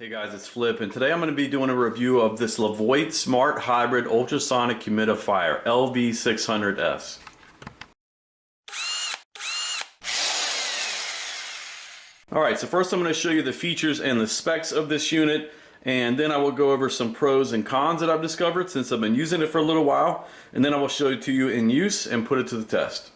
Hey guys, it's Flip, and today I'm going to be doing a review of this Levoit Smart Hybrid Ultrasonic Humidifier LV600S. Alright, so first I'm going to show you the features and the specs of this unit, and then I will go over some pros and cons that I've discovered since I've been using it for a little while, and then I will show it to you in use and put it to the test.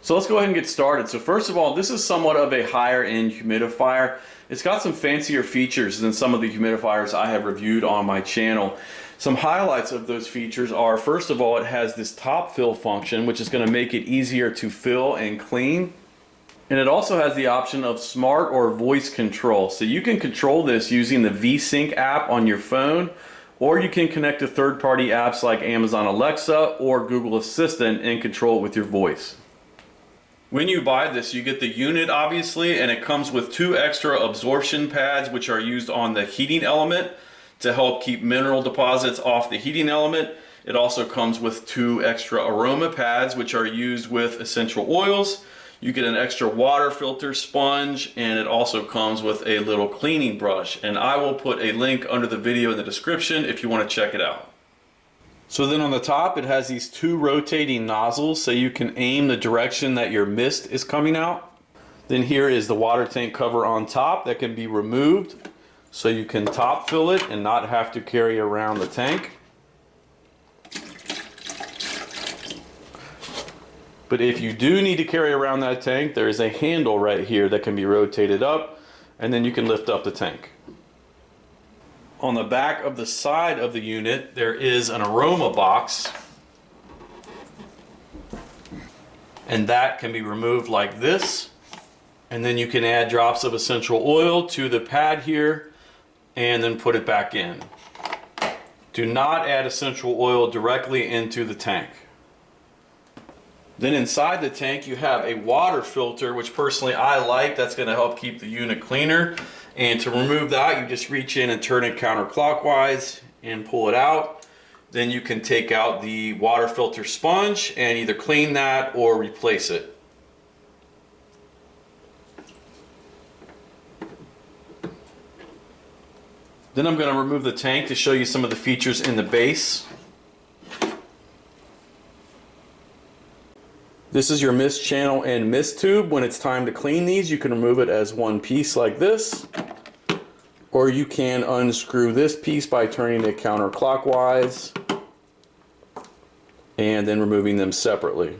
So let's go ahead and get started. So first of all, this is somewhat of a higher end humidifier. It's got some fancier features than some of the humidifiers I have reviewed on my channel. Some highlights of those features are, first of all, it has this top fill function, which is going to make it easier to fill and clean. And it also has the option of smart or voice control. So you can control this using the VSync app on your phone, or you can connect to third-party apps like Amazon Alexa or Google Assistant and control it with your voice. When you buy this, you get the unit obviously, and it comes with 2 extra absorption pads which are used on the heating element to help keep mineral deposits off the heating element. It also comes with 2 extra aroma pads which are used with essential oils. You get an extra water filter sponge, and it also comes with a little cleaning brush, and I will put a link under the video in the description if you want to check it out. So then on the top, it has these 2 rotating nozzles so you can aim the direction that your mist is coming out. Then here is the water tank cover on top that can be removed so you can top fill it and not have to carry around the tank. But if you do need to carry around that tank, there is a handle right here that can be rotated up, and then you can lift up the tank. On the back of the side of the unit, there is an aroma box, and that can be removed like this, and then you can add drops of essential oil to the pad here and then put it back in. Do not add essential oil directly into the tank. Then inside the tank you have a water filter, which personally I like. That's going to help keep the unit cleaner. And to remove that, you just reach in and turn it counterclockwise and pull it out. Then you can take out the water filter sponge and either clean that or replace it. Then I'm going to remove the tank to show you some of the features in the base. This is your mist channel and mist tube. When it's time to clean these, you can remove it as one piece like this, or you can unscrew this piece by turning it counterclockwise and then removing them separately.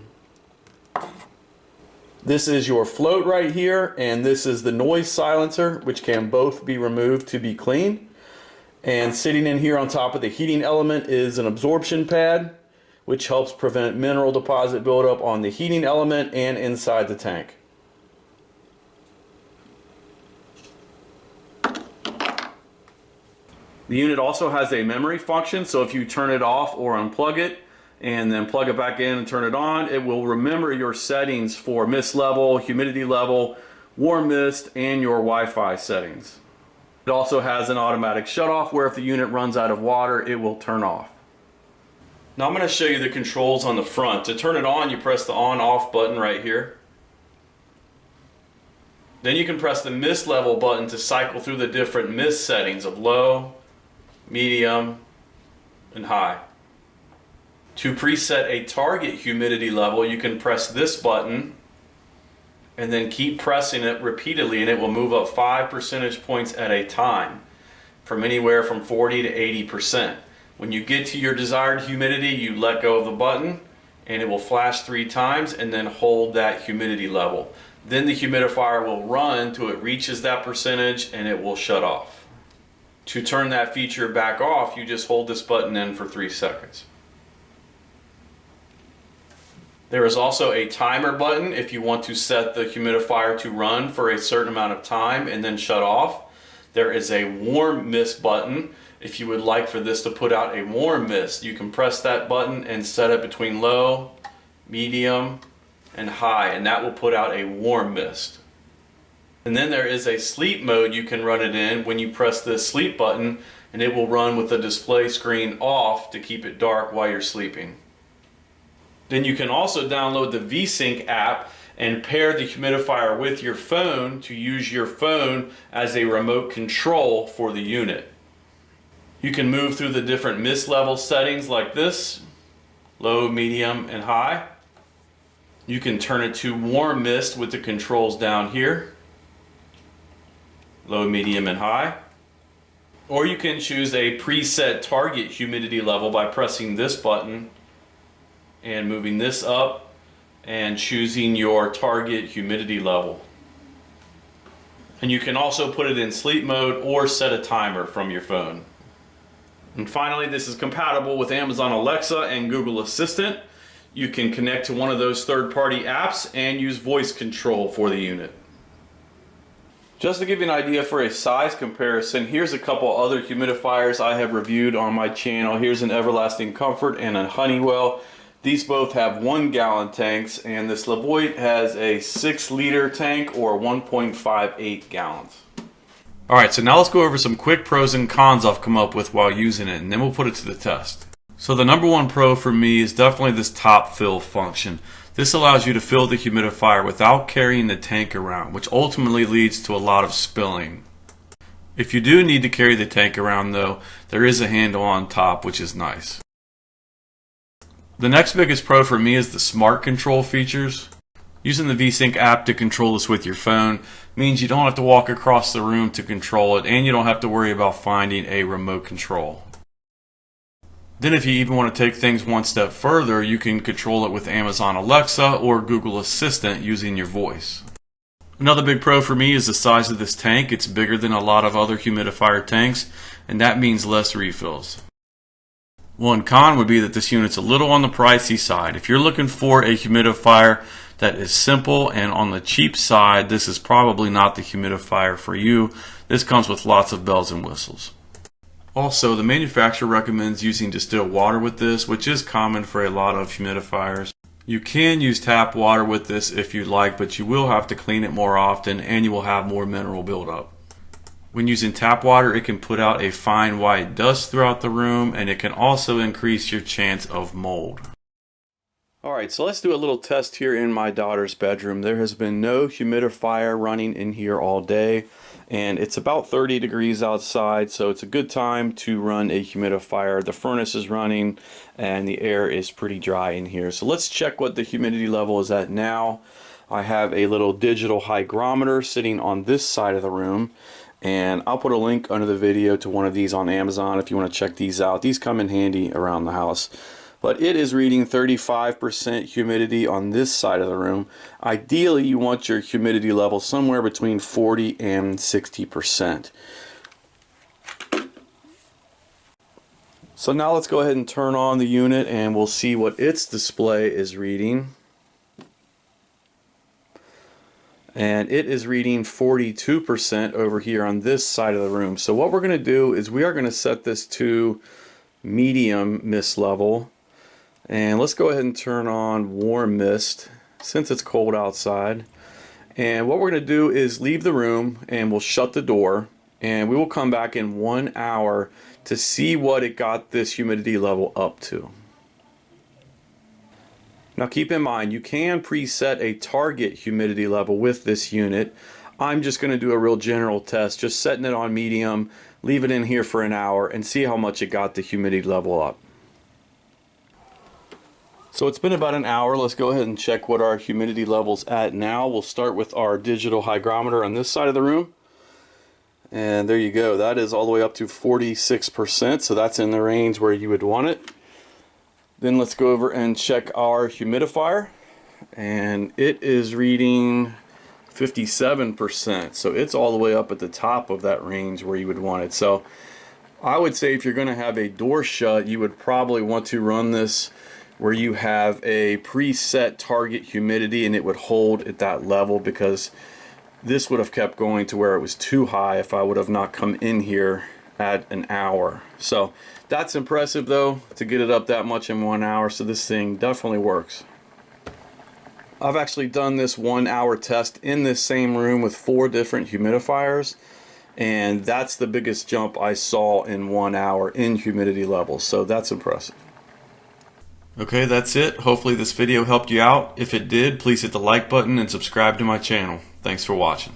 This is your float right here, and this is the noise silencer, which can both be removed to be clean. And sitting in here on top of the heating element is an absorption pad, which helps prevent mineral deposit buildup on the heating element and inside the tank. The unit also has a memory function, so if you turn it off or unplug it and then plug it back in and turn it on, it will remember your settings for mist level, humidity level, warm mist, and your Wi-Fi settings. It also has an automatic shut-off where if the unit runs out of water, it will turn off. Now I'm going to show you the controls on the front. To turn it on, you press the on-off button right here. Then you can press the mist level button to cycle through the different mist settings of low, medium, and high. To preset a target humidity level, you can press this button and then keep pressing it repeatedly, and it will move up 5 percentage points at a time, from anywhere from 40 to 80%. When you get to your desired humidity, you let go of the button and it will flash 3 times and then hold that humidity level. Then the humidifier will run till it reaches that percentage and it will shut off. To turn that feature back off, you just hold this button in for 3 seconds. There is also a timer button if you want to set the humidifier to run for a certain amount of time and then shut off. There is a warm mist button. If you would like for this to put out a warm mist, you can press that button and set it between low, medium, and high, and that will put out a warm mist. And then there is a sleep mode you can run it in when you press this sleep button, and it will run with the display screen off to keep it dark while you're sleeping. Then you can also download the VSync app, and pair the humidifier with your phone to use your phone as a remote control for the unit. You can move through the different mist level settings like this: low, medium, and high. You can turn it to warm mist with the controls down here: low, medium, and high. Or you can choose a preset target humidity level by pressing this button and moving this up and choosing your target humidity level. And you can also put it in sleep mode or set a timer from your phone. And finally, this is compatible with Amazon Alexa and Google Assistant. You can connect to one of those third-party apps and use voice control for the unit. Just to give you an idea for a size comparison, here's a couple other humidifiers I have reviewed on my channel. Here's an Everlasting Comfort and a Honeywell. These both have 1 gallon tanks, and this Levoit has a 6-liter tank or 1.58 gallons. Alright, so now let's go over some quick pros and cons I've come up with while using it, and then we'll put it to the test. So the number one pro for me is definitely this top fill function. This allows you to fill the humidifier without carrying the tank around, which ultimately leads to a lot of spilling. If you do need to carry the tank around though, there is a handle on top, which is nice. The next biggest pro for me is the smart control features. Using the VSync app to control this with your phone means you don't have to walk across the room to control it, and you don't have to worry about finding a remote control. Then if you even want to take things one step further, you can control it with Amazon Alexa or Google Assistant using your voice. Another big pro for me is the size of this tank. It's bigger than a lot of other humidifier tanks, and that means less refills. One con would be that this unit's a little on the pricey side. If you're looking for a humidifier that is simple and on the cheap side, this is probably not the humidifier for you. This comes with lots of bells and whistles. Also, the manufacturer recommends using distilled water with this, which is common for a lot of humidifiers. You can use tap water with this if you like, but you will have to clean it more often and you will have more mineral buildup. When using tap water, it can put out a fine white dust throughout the room, and it can also increase your chance of mold. Alright, so let's do a little test here in my daughter's bedroom. There has been no humidifier running in here all day, and it's about 30 degrees outside, so it's a good time to run a humidifier. The furnace is running and the air is pretty dry in here. So let's check what the humidity level is at now. I have a little digital hygrometer sitting on this side of the room, and I'll put a link under the video to one of these on Amazon if you want to check these out. These come in handy around the house. But it is reading 35% humidity on this side of the room. Ideally, you want your humidity level somewhere between 40 and 60%. So now let's go ahead and turn on the unit and we'll see what its display is reading. And it is reading 42% over here on this side of the room. So what we're going to do is we are going to set this to medium mist level. And let's go ahead and turn on warm mist since it's cold outside. And what we're going to do is leave the room and we'll shut the door, and we will come back in 1 hour to see what it got this humidity level up to. Now keep in mind, you can preset a target humidity level with this unit. I'm just going to do a real general test, just setting it on medium, leave it in here for an hour and see how much it got the humidity level up. So it's been about an hour. Let's go ahead and check what our humidity level's at now. We'll start with our digital hygrometer on this side of the room. And there you go. That is all the way up to 46%. So that's in the range where you would want it. Then let's go over and check our humidifier. And it is reading 57%. So it's all the way up at the top of that range where you would want it. So I would say if you're going to have a door shut, you would probably want to run this where you have a preset target humidity and it would hold at that level, because this would have kept going to where it was too high if I would have not come in here at an hour. So that's impressive though, to get it up that much in 1 hour. So this thing definitely works. I've actually done this 1 hour test in this same room with 4 different humidifiers, and that's the biggest jump I saw in 1 hour in humidity levels. So that's impressive. Okay, that's it. Hopefully this video helped you out. If it did, please hit the like button and subscribe to my channel. Thanks for watching.